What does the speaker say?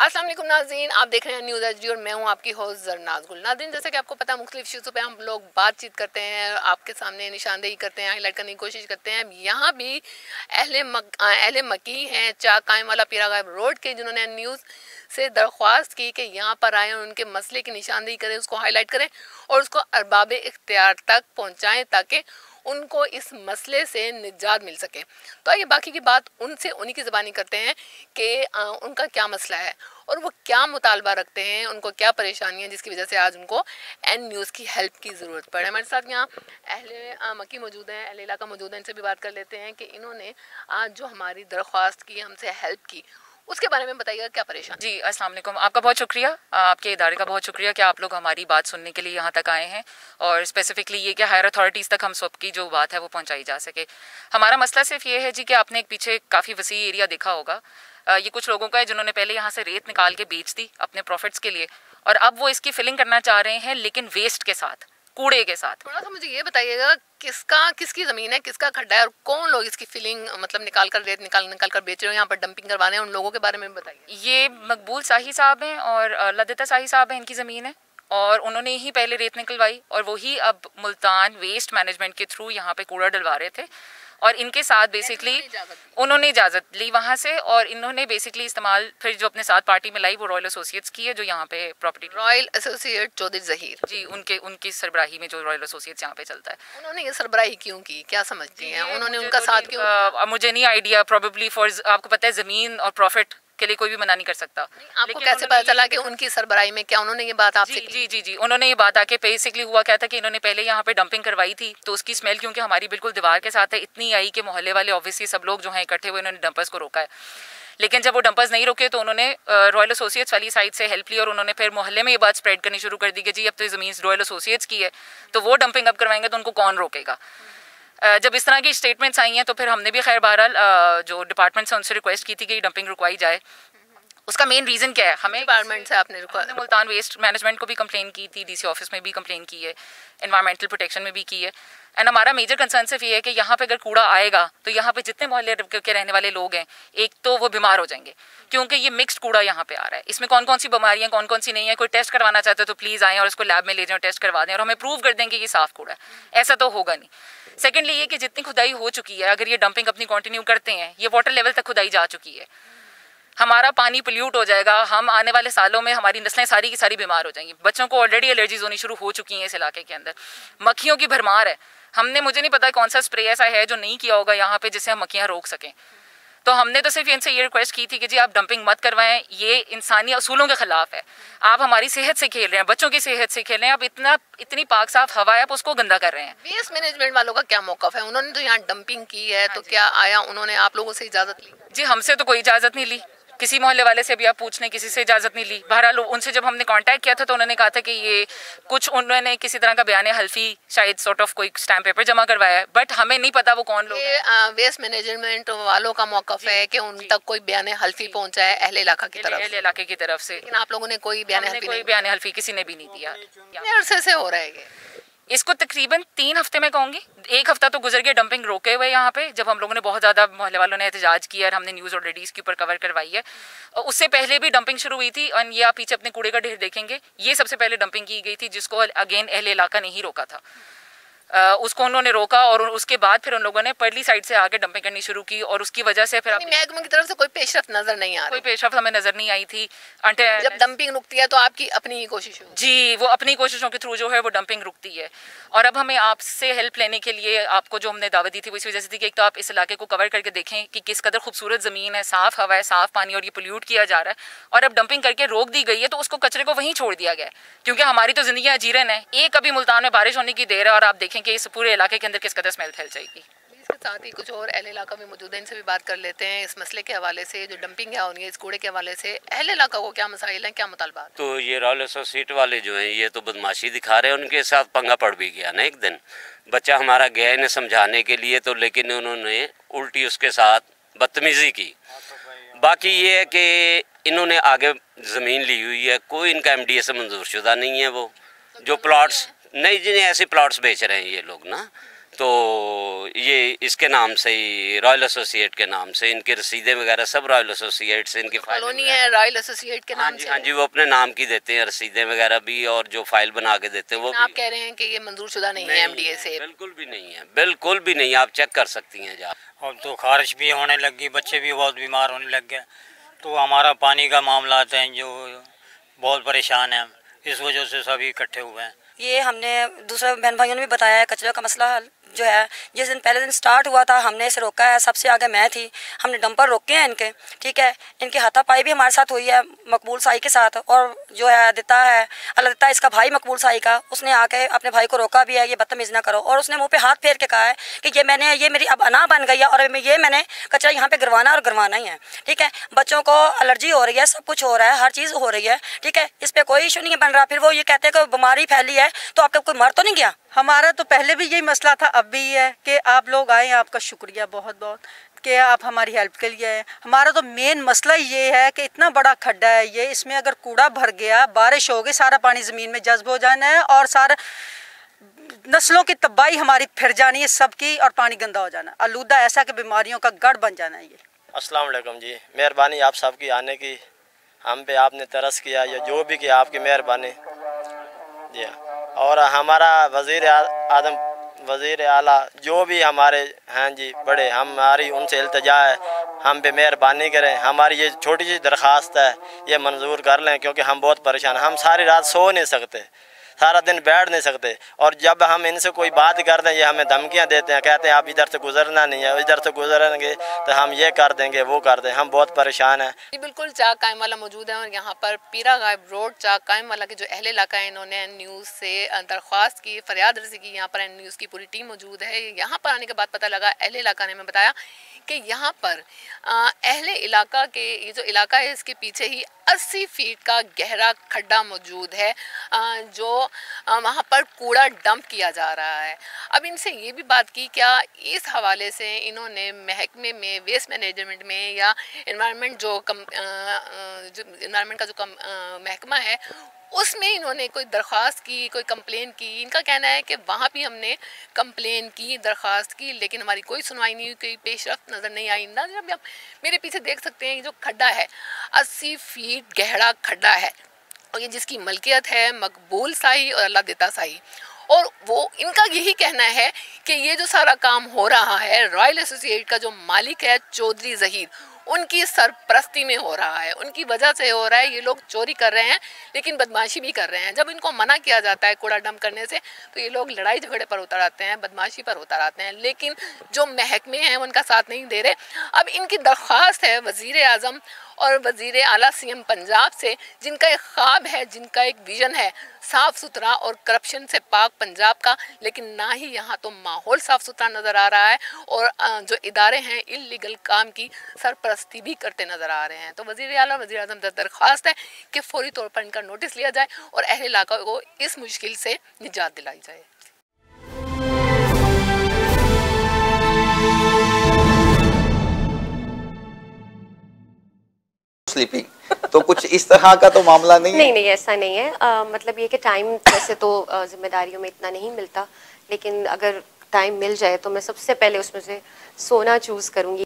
अस्सलाम वालेकुम नाज़रीन, आप देख रहे हैं न्यूज़ एचडी और मैं हूं आपकी होस्ट जरनाज गुल। नाज़रीन, जैसे कि आपको पता है मुख्तलिफ इश्यूज़ पे हम लोग बातचीत करते हैं, आपके सामने निशानदेही करते हैं, हाईलाइट करने की कोशिश करते हैं। यहाँ भी अहले मकी हैं चाक कायम वाला पीरा गायब रोड के, जिन्होंने न्यूज़ से दरख्वास्त की कि यहाँ पर आएँ और उनके मसले की निशानदेही करें, उसको हाईलाइट करें और उसको अरबाब इख्तियार तक पहुँचाएँ ताकि उनको इस मसले से निजात मिल सके। तो आइए बाकी की बात उनसे उन्हीं की ज़बानी करते हैं कि उनका क्या मसला है और वो क्या मुतालबा रखते हैं, उनको क्या परेशानी है जिसकी वजह से आज उनको एन न्यूज़ की हेल्प की ज़रूरत पड़े। हमारे साथ यहाँ अहले मक्की मौजूद हैं, अहले इलाका मौजूद हैं, इनसे भी बात कर लेते हैं कि इन्होंने आज जो हमारी दरख्वास्त की, हमसे हेल्प की, उसके बारे में बताइएगा क्या परेशान। जी अस्सलाम वालेकुम, आपका बहुत शुक्रिया, आपके इदारे का बहुत शुक्रिया कि आप लोग हमारी बात सुनने के लिए यहाँ तक आए हैं और स्पेसिफिकली ये कि हायर अथॉरिटीज़ तक हम सबकी जो बात है वो पहुँचाई जा सके। हमारा मसला सिर्फ ये है जी कि आपने एक पीछे काफ़ी वसी एरिया देखा होगा। ये कुछ लोगों का है जिन्होंने पहले यहाँ से रेत निकाल के बेच दी अपने प्रॉफिट्स के लिए और अब वो इसकी फिलिंग करना चाह रहे हैं, लेकिन वेस्ट के साथ, कूड़े के साथ। थोड़ा सा मुझे ये बताइएगा किसकी ज़मीन है, किसका खड्डा है और कौन लोग इसकी फिलिंग मतलब निकाल कर रेत निकाल कर बेच रहे हो, यहाँ पर डंपिंग करवा रहे हैं, उन लोगों के बारे में भी बताइए। ये मकबूल शाही साहब हैं और लदिता शाही साहब हैं, इनकी ज़मीन है और उन्होंने ही पहले रेत निकलवाई और वही अब मुल्तान वेस्ट मैनेजमेंट के थ्रू यहाँ पे कूड़ा डलवा रहे थे और इनके साथ बेसिकली उन्होंने इजाज़त ली वहाँ से और इन्होंने बेसिकली इस्तेमाल फिर जो अपने साथ पार्टी में लाई वो रॉयल एसोसिएट्स की है, जो यहाँ पे property Royal Associate Chaudhary Zaheer ji उनकी सरबराही में जो रॉयल एसोसिएट्स यहाँ पे चलता है। उन्होंने ये सरबराही क्यों की, क्या समझती हैं, उन्होंने उनका साथ क्यों? मुझे नहीं आइडिया, प्रोबेबली फॉर आपको पता है ज़मीन और प्रॉफिट के लिए कोई भी मना नहीं कर सकता। आपको कैसे पता चला कि उनकी सरबराही में क्या उन्होंने ये बात आपसे की? जी उन्होंने ये बात आके बेसिकली हुआ क्या था कि इन्होंने पहले यहाँ पे डंपिंग करवाई थी तो उसकी स्मेल क्योंकि हमारी बिल्कुल दीवार के साथ है इतनी आई कि मोहल्ले वाले ऑब्वियसली सब लोग जो हैं इकट्ठे हुए उन्होंने डंपर्स को रोका है। लेकिन जब वो डंपर्स नहीं रोके तो उन्होंने रॉयल एसोसिएट्स वाली साइड से हेल्प ली और उन्होंने फिर मोहल्ले में ये बात स्प्रेड करनी शुरू कर दी कि जी अब तो ज़मीन रॉयल एसोसिएट्स की है तो वो डंपिंग अब करवाएंगे तो उनको कौन रोकेगा। जब इस तरह की स्टेटमेंट्स आई हैं तो फिर हमने भी खैर बहरहाल जो डिपार्टमेंट से उनसे रिक्वेस्ट की थी कि डंपिंग रुकवाई जाए। उसका मेन रीज़न क्या है, हमें डिपार्टमेंट से आपने मुल्तान वेस्ट मैनेजमेंट को भी कंप्लेन की थी, डीसी ऑफिस में भी कंप्लेन की है, एनवायरमेंटल प्रोटेक्शन में भी की है एंड हमारा मेजर कंसर्न सिर्फ ये है कि यहाँ पे अगर कूड़ा आएगा तो यहाँ पे जितने मोहल्ले के रहने वाले लोग हैं एक तो वो बीमार हो जाएंगे क्योंकि ये मिक्स्ड कूड़ा यहाँ पे आ रहा है। इसमें कौन कौन सी बीमारियाँ कौन कौन सी नहीं है, कोई टेस्ट करवाना चाहते हो तो प्लीज़ आएँ और इसको लैब में ले जाएँ, टेस्ट करवा दें और हमें प्रूव कर दें कि ये साफ़ कूड़ा है। ऐसा तो होगा नहीं। सेकेंडली ये कि जितनी खुदाई हो चुकी है अगर ये डंपिंग अपनी कंटिन्यू करते हैं, ये वाटर लेवल तक खुदाई जा चुकी है, हमारा पानी पोल्यूट हो जाएगा, हम आने वाले सालों में हमारी नस्लें सारी की सारी बीमार हो जाएंगी। बच्चों को ऑलरेडी एलर्जीज होनी शुरू हो चुकी हैं इस इलाके के अंदर, मक्खियों की भरमार है। हमने मुझे नहीं पता कौन सा स्प्रे ऐसा है जो नहीं किया होगा यहाँ पे जिससे हम मक्खियाँ रोक सकें। तो हमने तो सिर्फ इनसे ये रिक्वेस्ट की थी कि जी आप डंपिंग मत करवाएं, ये इंसानी असूलों के खिलाफ है, आप हमारी सेहत से खेल रहे हैं, बच्चों की सेहत से खेल रहे हैं, आप इतनी पाक साफ हवा है आप उसको गंदा कर रहे हैं। वेस्ट मैनेजमेंट वालों का क्या मौकफ है? उन्होंने तो यहाँ डंपिंग की है तो क्या आया उन्होंने आप लोगों से इजाज़त ली? जी हमसे तो कोई इजाज़त नहीं ली, किसी मोहल्ले वाले से भी आप पूछ लें, किसी से इजाज़त नहीं ली। बहरहाल उनसे जब हमने कांटेक्ट किया था तो उन्होंने कहा था कि ये कुछ उन्होंने किसी तरह का बयान हल्फी शायद सॉर्ट ऑफ कोई स्टैम्प पेपर जमा करवाया है, बट हमें नहीं पता वो कौन लोग हैं। वेस्ट मैनेजमेंट वालों का मौकफ है कि उन तक कोई बयान हल्फी पहुंचा है अहले इलाका की तरफ से, लेकिन आप लोगों ने कोई बयान हल्फी किसी ने भी नहीं दिया। अरसे से हो रहा है इसको तकरीबन 3 हफ्ते में कहूँगी, 1 हफ्ता तो गुजर गया डंपिंग रोके हुए यहाँ पे, जब हम लोगों ने बहुत ज़्यादा मोहल्ले वालों ने एहतजाज किया और हमने न्यूज़ ऑलरेडी इसके ऊपर कवर करवाई है। और उससे पहले भी डंपिंग शुरू हुई थी और ये आप पीछे अपने कूड़े का ढेर देखेंगे, ये सबसे पहले डंपिंग की गई थी जिसको अगेन अहले इलाका ने ही रोका था। उसको उन्होंने रोका और उसके बाद फिर उन लोगों ने परली साइड से आके डंपिंग करनी शुरू की और उसकी वजह से फिर महकमे की तरफ से कोई पेशरफ्त नजर नहीं आ रही। कोई पेशरफ्त हमें नजर नहीं आई थी। जब डंपिंग रुकती है तो आपकी अपनी ही कोशिश हो? जी वो अपनी कोशिशों के थ्रू जो है वो डंपिंग रुकती है और अब हमें आपसे हेल्प लेने के लिए आपको जो हमने दावत दी थी वो इस वजह से थी कि एक तो आप इस इलाके को कवर करके देखें कि किस कदर खूबसूरत ज़मीन है, साफ़ हवा है, साफ़ पानी और ये पोल्यूट किया जा रहा है और अब डंपिंग करके रोक दी गई है तो उसको कचरे को वहीं छोड़ दिया गया है क्योंकि हमारी तो ज़िंदगी अजीरन है। एक अभी मुल्तान में बारिश होने की देर है और आप देखें कि इस पूरे इलाके के अंदर किस कदर स्मेल फैल जाएगी। इसके साथ ही कुछ और अहले इलाका में मौजूद है, इनसे भी बात कर लेते हैं इस मसले के हवाले से, जो डंपिंग है और इस कूड़े के हवाले से अहले इलाका को क्या मसाइल हैं, क्या मुतालबात? तो ये रॉयल एसोसिएट वाले जो हैं ये तो बदमाशी दिखा रहे हैं, उनके साथ पंगा पड़ भी गया ना एक दिन। बच्चा हमारा गया इन्हें समझाने के लिए तो लेकिन उन्होंने उल्टी उसके साथ बदतमीज़ी की। बाकी ये है कि इन्होंने आगे ज़मीन ली हुई है, कोई इनका MDA से मंजूर शुदा नहीं है। वो जो प्लॉट्स नहीं जिन्हें ऐसे प्लॉट्स बेच रहे हैं ये लोग ना, तो ये इसके नाम से ही रॉयल एसोसिएट के नाम से इनकी रसीदें वगैरह सब रॉयल एसोसिएट से इनकी कॉलोनी है रॉयल एसोसिएट के नाम से। हाँ जी, वो अपने नाम की देते हैं रसीदें वगैरह भी, और जो फाइल बना के देते हैं वो आप कह रहे हैं कि ये मंजूर शुदा नहीं है एमडीए से? बिल्कुल भी नहीं है, बिल्कुल भी नहीं, आप चेक कर सकती हैं जा। अब तो खारिश भी होने लगी, बच्चे भी बहुत बीमार होने लग गए, तो हमारा पानी का मामला आता है जो बहुत परेशान है, इस वजह से सभी इकट्ठे हुए हैं। ये हमने दूसरे बहन भाइयों ने भी बताया है, कचरे का मसला जो है जिस दिन पहले दिन स्टार्ट हुआ था हमने इसे रोका है, सबसे आगे मैं थी, हमने डंपर रोके हैं इनके, ठीक है। इनकी हाथापाई भी हमारे साथ हुई है मकबूल साई के साथ, और जो है दिता है अल्लाह दिता इसका भाई मकबूल साई का, उसने आके अपने भाई को रोका भी है, ये बदतमीज़ ना करो, और उसने मुंह पे हाथ फेर के कहा है कि ये मेरी अब अना बन गई है और मैंने कचरा यहाँ पे गिरवाना और गिरवाना ही है, ठीक है। बच्चों को एलर्जी हो रही है, सब कुछ हो रहा है, हर चीज़ हो रही है, ठीक है, इस पर कोई इशू नहीं बन रहा। फिर वो ये कहते हैं कि बीमारी फैली है, तो आपका कोई मर तो नहीं गया? हमारा तो पहले भी यही मसला था, अब भी है कि आप लोग आए, आपका शुक्रिया बहुत बहुत कि आप हमारी हेल्प के लिए आए। हमारा तो मेन मसला ये है कि इतना बड़ा खड्डा है ये, इसमें अगर कूड़ा भर गया, बारिश हो गई, सारा पानी ज़मीन में जज्ब हो जाना है और सारा नस्लों की तबाही हमारी फिर जानी है सबकी, और पानी गंदा हो जाना, आलूदा ऐसा कि बीमारियों का गढ़ बन जाना है ये। अस्सलाम वालेकुम जी, मेहरबानी आप सबकी आने की, हम पे आपने तरस किया या जो भी किया आपकी मेहरबानी जी। और हमारा वज़ीर आला जो भी हमारे हैं जी बड़े, हमारी उनसे इल्तिजा है हम पे मेहरबानी करें, हमारी ये छोटी सी दरख्वास्त है ये मंजूर कर लें, क्योंकि हम बहुत परेशान, हम सारी रात सो नहीं सकते, सारा दिन बैठ नहीं सकते, और जब हम इनसे कोई बात करते हैं ये हमें धमकियां देते हैं, कहते हैं आप इधर से गुजरना नहीं है, इधर से गुजरेंगे तो हम ये कर देंगे वो कर देंगे, हम बहुत परेशान हैं। बिल्कुल चाक कायम वाला मौजूद है, और यहाँ पर पीरा गायब रोड चाक कायम वाला के जो अहले इलाका है, इन्होंने न्यूज़ से दरख्वास्त की, फरियाद रसी की। यहाँ पर न्यूज़ की पूरी टीम मौजूद है। यहाँ पर आने के बाद पता लगा, अहले इलाका ने हमें बताया कि यहाँ पर अहले इलाका के ये जो इलाका है इसके पीछे ही 80 फीट का गहरा खड्डा मौजूद है, जो वहाँ पर कूड़ा डंप किया जा रहा है। अब इनसे ये भी बात की, क्या इस हवाले से इन्होंने महकमे में, वेस्ट मैनेजमेंट में या इन्वायरमेंट जो इन्वायरमेंट का जो महकमा है उसमें इन्होंने कोई दरख्वास्त की, कोई कंप्लेन की? इनका कहना है कि वहाँ भी हमने कंप्लेन की, दरख्वास्त की, लेकिन हमारी कोई सुनवाई नहीं हुई, कोई पेशरफ्त नज़र नहीं आई। ना जब आप मेरे पीछे देख सकते हैं, ये जो खड्डा है 80 फीट गहरा खड्डा है, और ये जिसकी मलकियत है मकबूल साई और अल्लाह देता साई, और वो इनका यही कहना है कि ये जो सारा काम हो रहा है रॉयल एसोसिएट का जो मालिक है चौधरी ज़हीर, उनकी सरपरस्ती में हो रहा है, उनकी वजह से हो रहा है। ये लोग चोरी कर रहे हैं लेकिन बदमाशी भी कर रहे हैं। जब इनको मना किया जाता है कूड़ा डंप करने से तो ये लोग लड़ाई झगड़े पर उतर आते हैं, बदमाशी पर उतर आते हैं, लेकिन जो महकमे हैं उनका साथ नहीं दे रहे। अब इनकी दरख्वास्त है वज़ीर आज़म और वज़ीर आला सीएम पंजाब से, जिनका एक ख्वाब है, जिनका एक विज़न है साफ़ सुथरा और करप्शन से पाक पंजाब का, लेकिन ना ही यहाँ तो माहौल साफ़ सुथरा नज़र आ रहा है, और जो इदारे हैं इल्लीगल काम की सरपरस्ती भी करते नज़र आ रहे हैं। तो वज़ीर आला वज़ीर आज़म से दरख्वास्त है कि फौरी तौर पर इनका नोटिस लिया जाए और अहले इलाका को इस मुश्किल से निजात दिलाई जाए। स्लीपिंग तो कुछ इस तरह का तो मामला नहीं है? नहीं ऐसा नहीं है। मतलब ये कि टाइम वैसे तो जिम्मेदारियों में इतना नहीं मिलता, लेकिन अगर टाइम मिल जाए तो मैं सबसे पहले उसमें से सोना चूज़ करूँगी।